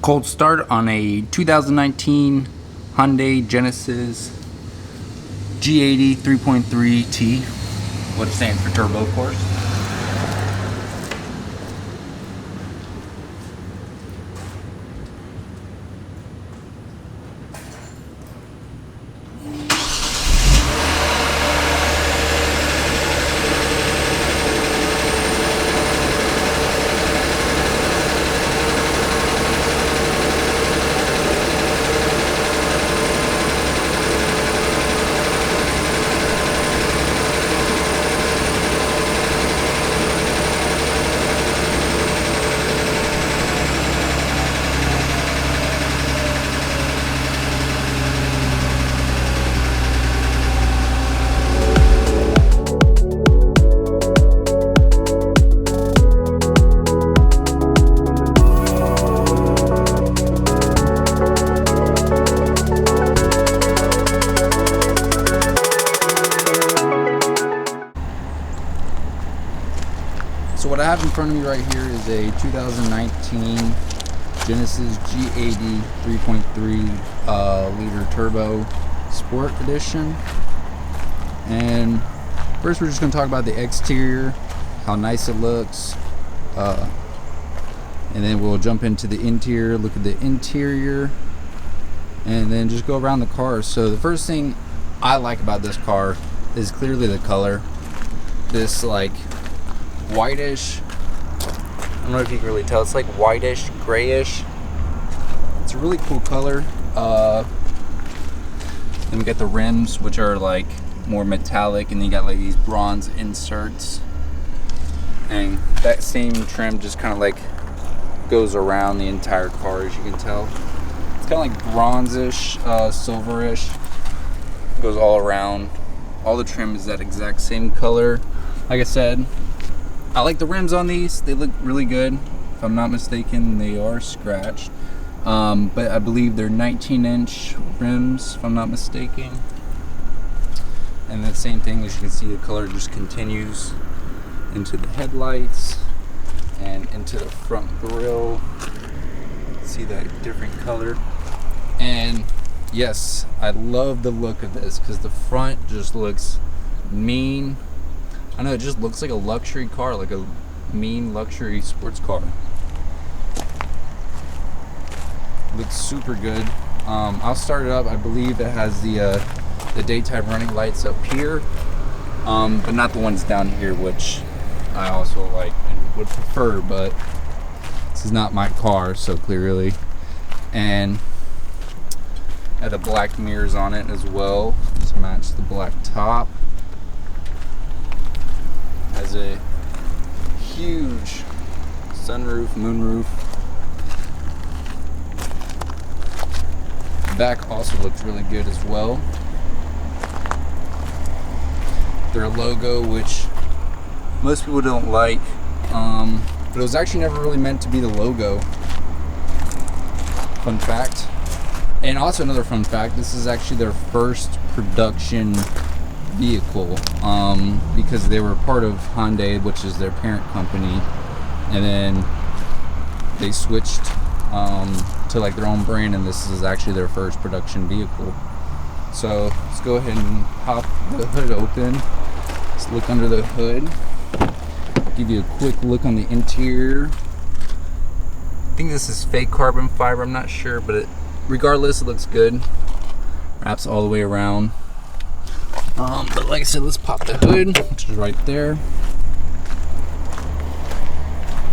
Cold start on a 2019 Hyundai Genesis G80 3.3T, which stands for turbo, of course. So what I have in front of me right here is a 2019 Genesis G80 3.3 liter turbo sport edition. And first we're just going to talk about the exterior, how nice it looks, and then we'll jump into the interior, look at the interior, and then just go around the car. So the first thing I like about this car is clearly the color. This like whitish, I don't know if you can really tell, it's like whitish, grayish. It's a really cool color. Then we got the rims, which are like more metallic, and then you got like these bronze inserts, and that same trim just kind of like goes around the entire car, as you can tell. It's kind of like bronzish, silverish, goes all around. All the trim is that exact same color. Like I said, I like the rims on these. They look really good. If I'm not mistaken, they are scratched. But I believe they're 19-inch rims, if I'm not mistaken. And the same thing, as you can see, the color just continues into the headlights and into the front grille. See that different color. And yes, I love the look of this because the front just looks mean. I know, it just looks like a luxury car, like a mean luxury sports car. Looks super good. I'll start it up. I believe it has the daytime running lights up here, but not the ones down here, which I also like and would prefer, but this is not my car, so clearly. And had the black mirrors on it as well to match the black top. Has a huge sunroof, moonroof. The back also looks really good as well. Their logo, which most people don't like, but it was actually never really meant to be the logo. Fun fact. And also another fun fact, this is actually their first production vehicle, because they were part of Hyundai, which is their parent company, and then they switched to like their own brand, and this is actually their first production vehicle. So let's go ahead and pop the hood open. Let's look under the hood, give you a quick look on the interior. I think this is fake carbon fiber, I'm not sure, but regardless, it looks good. Wraps all the way around. But like I said, let's pop the hood, which is right there.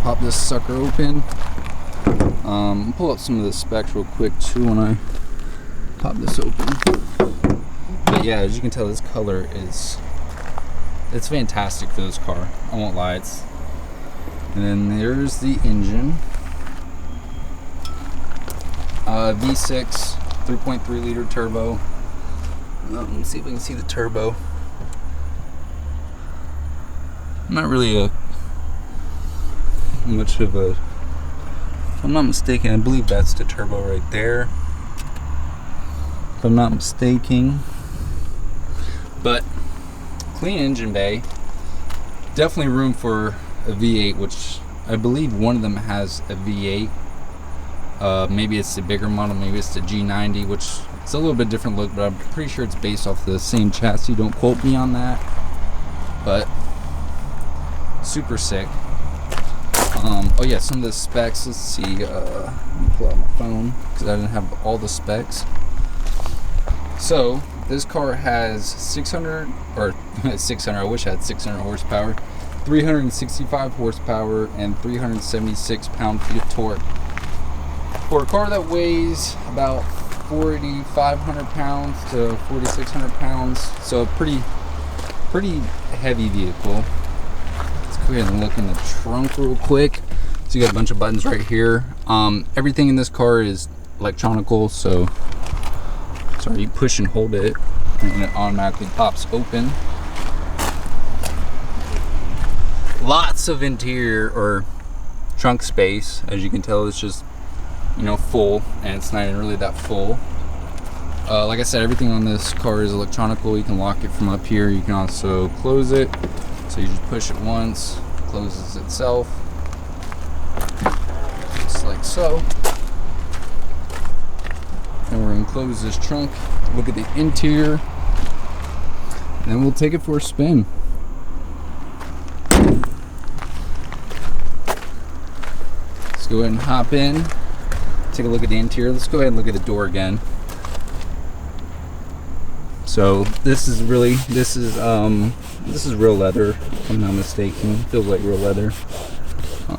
Pop this sucker open. Pull up some of the specs real quick too when I pop this open. But yeah, as you can tell, this color it's fantastic for this car. I won't lie. And then there's the engine. V6, 3.3 liter turbo. Let me see if we can see the turbo. I'm not really much of a, if I'm not mistaken, I believe that's the turbo right there, if I'm not mistaken. But clean engine bay. Definitely room for a V8, which I believe one of them has a V8. Maybe it's the bigger model, maybe it's the G90, which it's a little bit different look, but I'm pretty sure it's based off the same chassis. Don't quote me on that, but super sick. Oh yeah, some of the specs. Let's see. Let me pull out my phone because I didn't have all the specs. So this car has 600 or 600. I wish I had 600 horsepower, 365 horsepower, and 376 pound-feet of torque. For a car that weighs about 4,500 pounds to 4,600 pounds, so a pretty heavy vehicle. Let's go ahead and look in the trunk real quick. So you got a bunch of buttons right here. Everything in this car is electronical, so sorry, you push and hold it and it automatically pops open. Lots of interior or trunk space. As you can tell, it's just, you know, full, and it's not even really that full. Like I said, everything on this car is electronical. You can lock it from up here. You can also close it. So you just push it once, it closes itself, just like so. And we're gonna close this trunk, look at the interior, and then we'll take it for a spin. Let's go ahead and hop in, take a look at the interior. Let's go ahead and look at the door again. So this is real leather, if I'm not mistaken. Feels like real leather.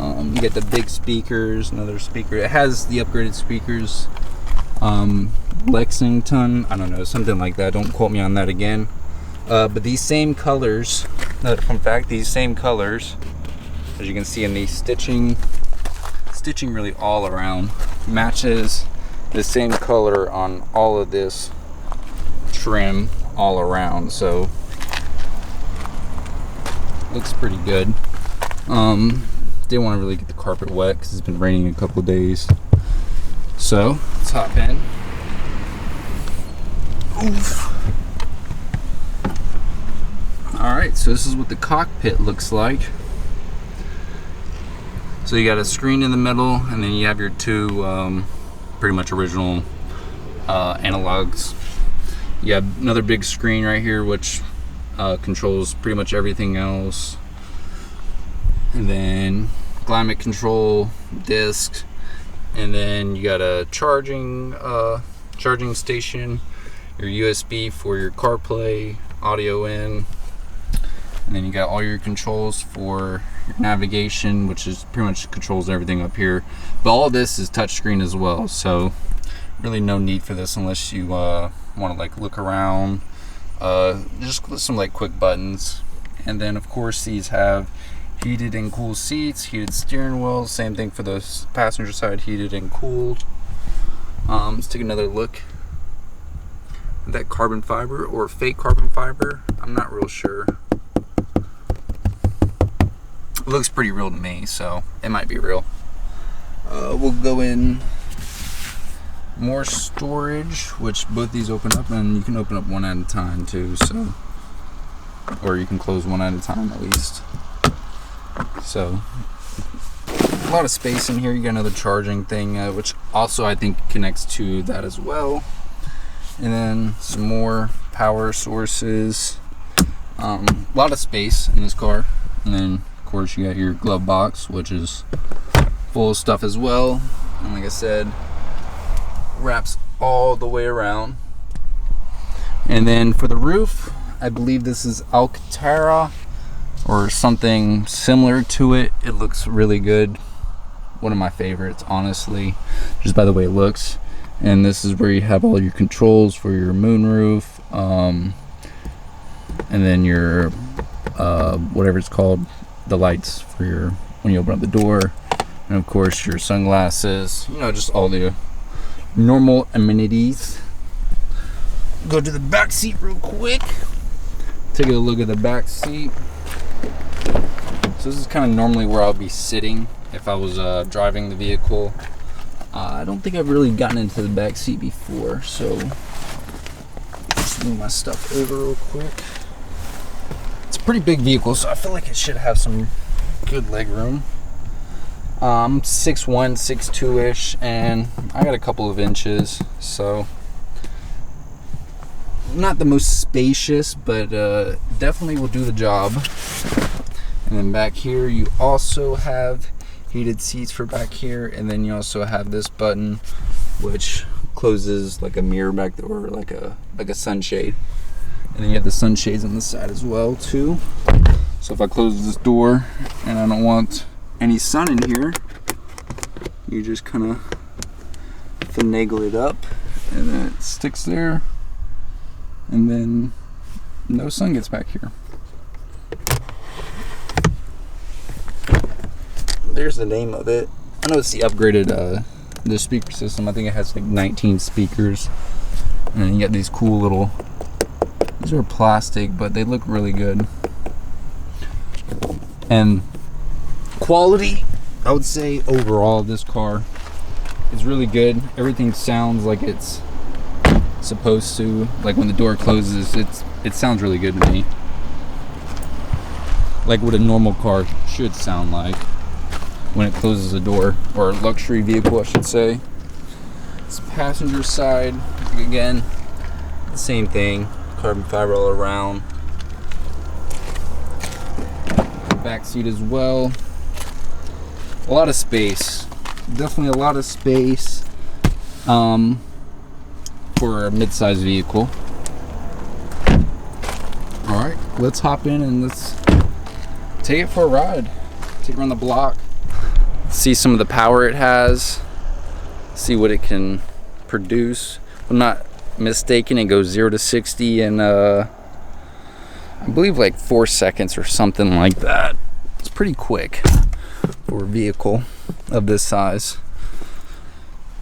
You get the big speakers, another speaker. It has the upgraded speakers. Lexington, I don't know, something like that. Don't quote me on that again. But these same colors, another fun fact, these same colors, as you can see in the stitching really all around, matches the same color on all of this trim all around, so looks pretty good. Didn't want to really get the carpet wet because it's been raining a couple of days, so let's hop in. Oof. Alright, so this is what the cockpit looks like. So you got a screen in the middle, and then you have your two pretty much original analogs. You have another big screen right here, which controls pretty much everything else. And then climate control disc, and then you got a charging station, your USB for your CarPlay, audio in, and then you got all your controls for your navigation, which is pretty much controls everything up here. But all of this is touchscreen as well, so really no need for this unless you want to like look around. Just some like quick buttons. And then of course these have heated and cooled seats, heated steering wheel, same thing for the passenger side, heated and cooled. Let's take another look at that carbon fiber or fake carbon fiber. I'm not real sure. It looks pretty real to me, so it might be real. We'll go in more storage, which both these open up, and you can open up one at a time too, so, or you can close one at a time at least. So a lot of space in here. You got another charging thing, which also I think connects to that as well. And then some more power sources. A lot of space in this car. And then of course you got your glove box, which is full of stuff as well. And like I said, wraps all the way around. And then for the roof, I believe this is Alcantara or something similar to it. It looks really good. One of my favorites, honestly, just by the way it looks. And this is where you have all your controls for your moonroof, and then your whatever it's called, the lights for your when you open up the door, and of course your sunglasses, you know, just all the normal amenities. Go to the back seat real quick, take a look at the back seat. So this is kind of normally where I'll be sitting if I was driving the vehicle. I don't think I've really gotten into the back seat before, so just move my stuff over real quick. It's a pretty big vehicle, so I feel like it should have some good leg room. I'm 6'1", 6'2"-ish, and I got a couple of inches, so not the most spacious, but definitely will do the job. And then back here you also have heated seats for back here, and then you also have this button which closes like a mirror back there, or like a sunshade. And then you have the sunshades on the side as well too. So if I close this door and I don't want any sun in here, you just kind of finagle it up and then it sticks there, and then no sun gets back here. There's the name of it. I know it's the upgraded the speaker system. I think it has like 19 speakers, and you got these cool little, these are plastic but they look really good. And quality, I would say overall this car is really good. Everything sounds like it's supposed to. Like when the door closes, it sounds really good to me, like what a normal car should sound like when it closes the door, or a luxury vehicle I should say. It's passenger side, again, the same thing, carbon fiber all around. Back seat as well. A lot of space, definitely a lot of space for a mid-size vehicle. All right, let's hop in and let's take it for a ride. Take it around the block. See some of the power it has. See what it can produce. If I'm not mistaken, it goes 0 to 60 in I believe like 4 seconds or something like that. It's pretty quick for a vehicle of this size.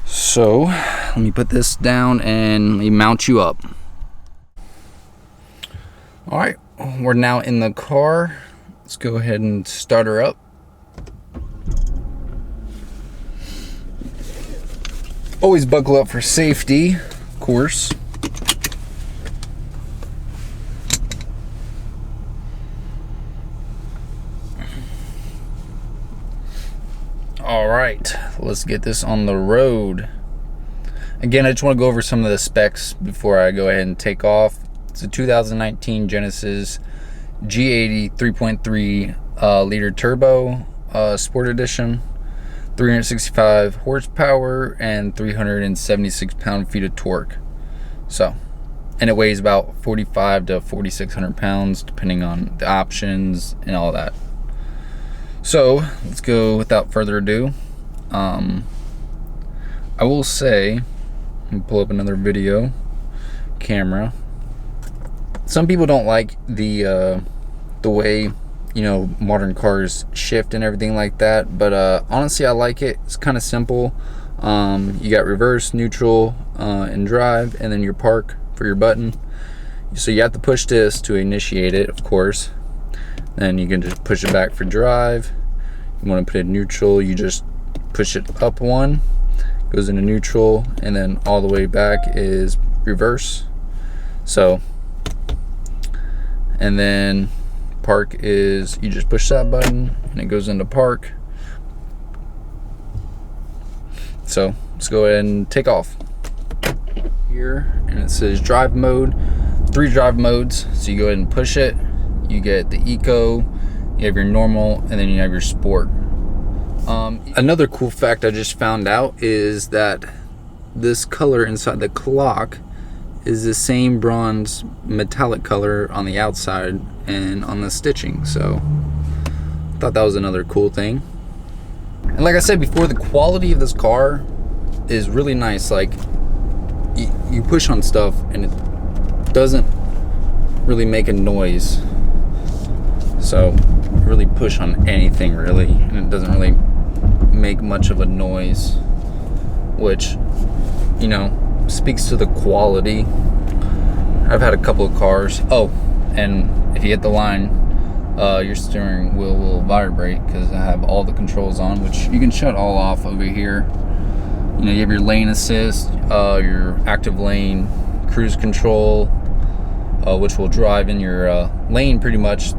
So let me put this down and let me mount you up. All right, we're now in the car. Let's go ahead and start her up. Always buckle up for safety, of course. All right, let's get this on the road. Again, I just want to go over some of the specs before I go ahead and take off. It's a 2019 Genesis G80 3.3 liter turbo Sport Edition. 365 horsepower and 376 pound-feet of torque. So, and it weighs about 45 to 4,600 pounds depending on the options and all that. So let's go without further ado. I will say, let me pull up another video camera. Some people don't like the way, you know, modern cars shift and everything like that, but honestly I like it. It's kind of simple. You got reverse, neutral, and drive, and then your park for your button. So you have to push this to initiate it, of course. Then you can just push it back for drive. You want to put it in neutral, you just push it up one, goes into neutral, and then all the way back is reverse. So, and then park is, you just push that button and it goes into park. So let's go ahead and take off here, and it says drive mode. 3 drive modes. So you go ahead and push it, you get the eco, you have your normal, and then you have your sport. Another cool fact I just found out is that this color inside the clock is the same bronze metallic color on the outside and on the stitching. So I thought that was another cool thing. And like I said before, the quality of this car is really nice. Like you push on stuff and it doesn't really make a noise. So really push on anything really, and it doesn't really make much of a noise, which, you know, speaks to the quality. I've had a couple of cars. Oh, and if you hit the line, your steering wheel will vibrate because I have all the controls on, which you can shut all off over here. You know, you have your lane assist, your active lane, cruise control, which will drive in your lane pretty much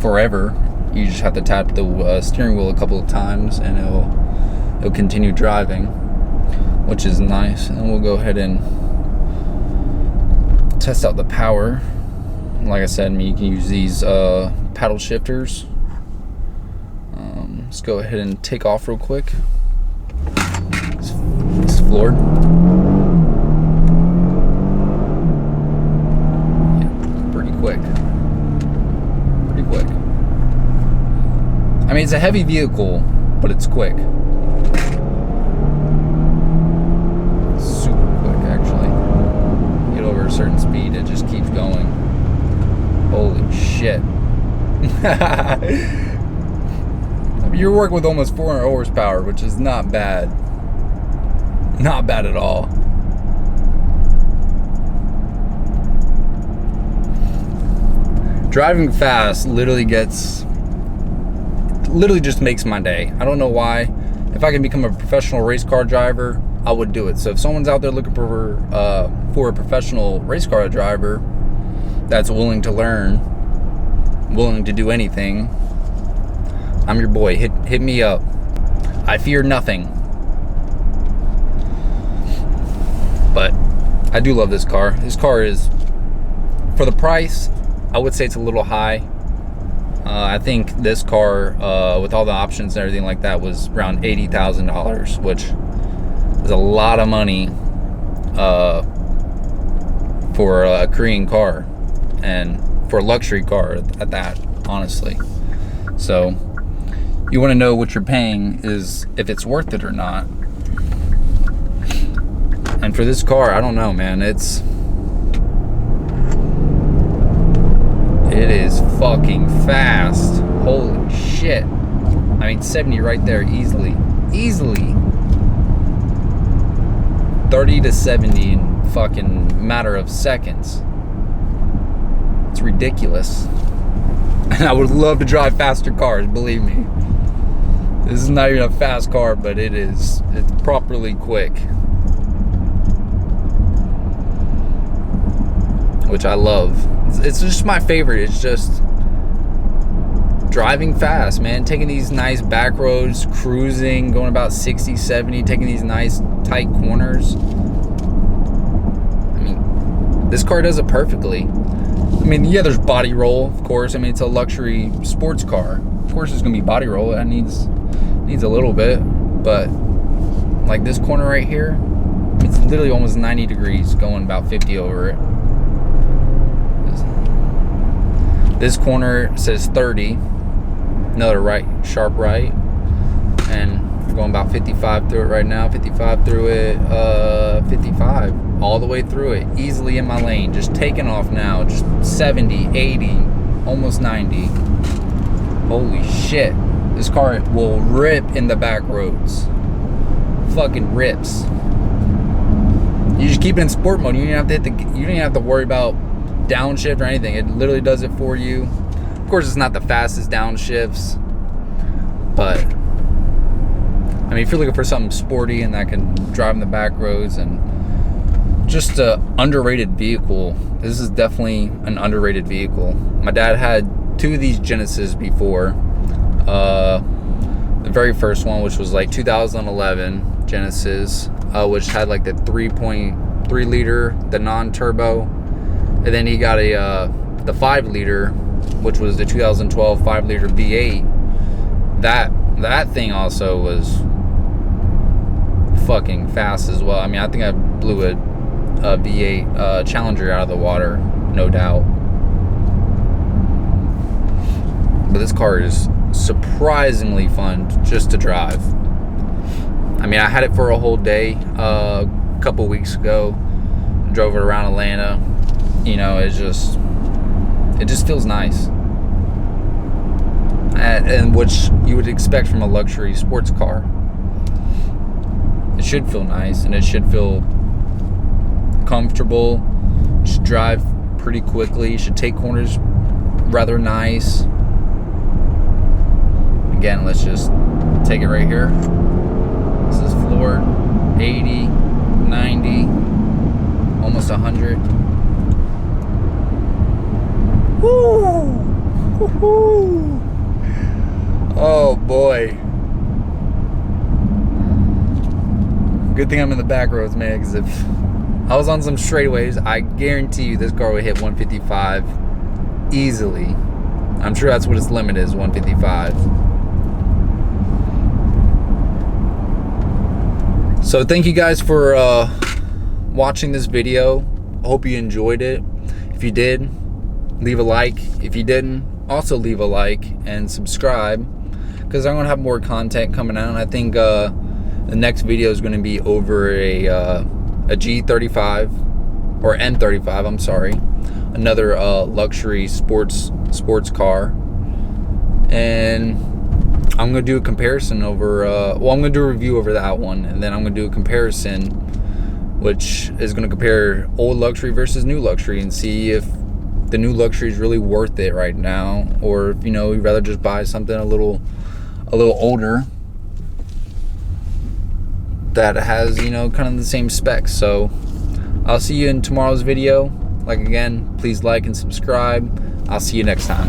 forever. You just have to tap the steering wheel a couple of times and it'll continue driving, which is nice. And we'll go ahead and test out the power. Like I said, you can use these paddle shifters. Let's go ahead and take off real quick. It's floored. Yeah, pretty quick. I mean, it's a heavy vehicle, but it's quick. Super quick, actually. Get over a certain speed, it just keeps going. Holy shit. You're working with almost 400 horsepower, which is not bad. Not bad at all. Driving fast literally just makes my day. I don't know why. If I can become a professional race car driver, I would do it. So if someone's out there looking for a professional race car driver that's willing to learn, willing to do anything, I'm your boy. Hit me up. I fear nothing. But I do love this car. This car is, for the price, I would say it's a little high. I think this car, with all the options and everything like that, was around $80,000, which is a lot of money for a Korean car, and for a luxury car at that, honestly. So you want to know what you're paying is if it's worth it or not. And for this car, I don't know, man. It is fucking fast. Holy shit. I mean, 70 right there, easily. 30 to 70 in fucking matter of seconds. It's ridiculous. And I would love to drive faster cars, believe me. This is not even a fast car, but it's properly quick. Which I love. It's just my favorite. It's just driving fast, man. Taking these nice back roads, cruising, going about 60, 70, taking these nice tight corners. I mean, this car does it perfectly. I mean, yeah, there's body roll, of course. I mean, it's a luxury sports car. Of course, there's gonna be body roll. It needs a little bit, but like this corner right here, it's literally almost 90 degrees, going about 50 over it. This corner says 30, another right, sharp right, and we're going about 55 through it right now. 55 through it, 55 all the way through it, easily in my lane, just taking off now, just 70, 80, almost 90. Holy shit, this car will rip in the back roads. Fucking rips. You just keep it in sport mode. You don't even have to worry about downshift or anything. It literally does it for you. Of course, it's not the fastest downshifts, but I mean, if you're looking for something sporty and that can drive in the back roads, and just a underrated vehicle, this is definitely an underrated vehicle. My dad had two of these Genesis before. The very first one, which was like 2011 Genesis, which had like the 3.3 liter, the non-turbo. And then he got the 5 liter, which was the 2012 5 liter V8. That thing also was fucking fast as well. I mean, I think I blew a V8 Challenger out of the water, no doubt. But this car is surprisingly fun just to drive. I mean, I had it for a whole day a couple weeks ago. Drove it around Atlanta. You know, it just feels nice, and which you would expect from a luxury sports car. It should feel nice, and it should feel comfortable. It should drive pretty quickly. It should take corners rather nice. Again, let's just take it right here. This is floored. 80, 90, almost 100. Woo! Woo-hoo! Oh boy. Good thing I'm in the back roads, man, because if I was on some straightaways, I guarantee you this car would hit 155 easily. I'm sure that's what its limit is, 155. So thank you guys for watching this video. I hope you enjoyed it. If you did, leave a like. If you didn't, also leave a like and subscribe, because I'm going to have more content coming out. And I think the next video is going to be over a G35 or M35, I'm sorry, another luxury sports car. And I'm going to do a comparison over I'm going to do a review over that one, and then I'm going to do a comparison which is going to compare old luxury versus new luxury and see if the new luxury is really worth it right now, or if, you know, you'd rather just buy something a little older that has, you know, kind of the same specs. So I'll see you in tomorrow's video. Like, again, please like and subscribe. I'll see you next time.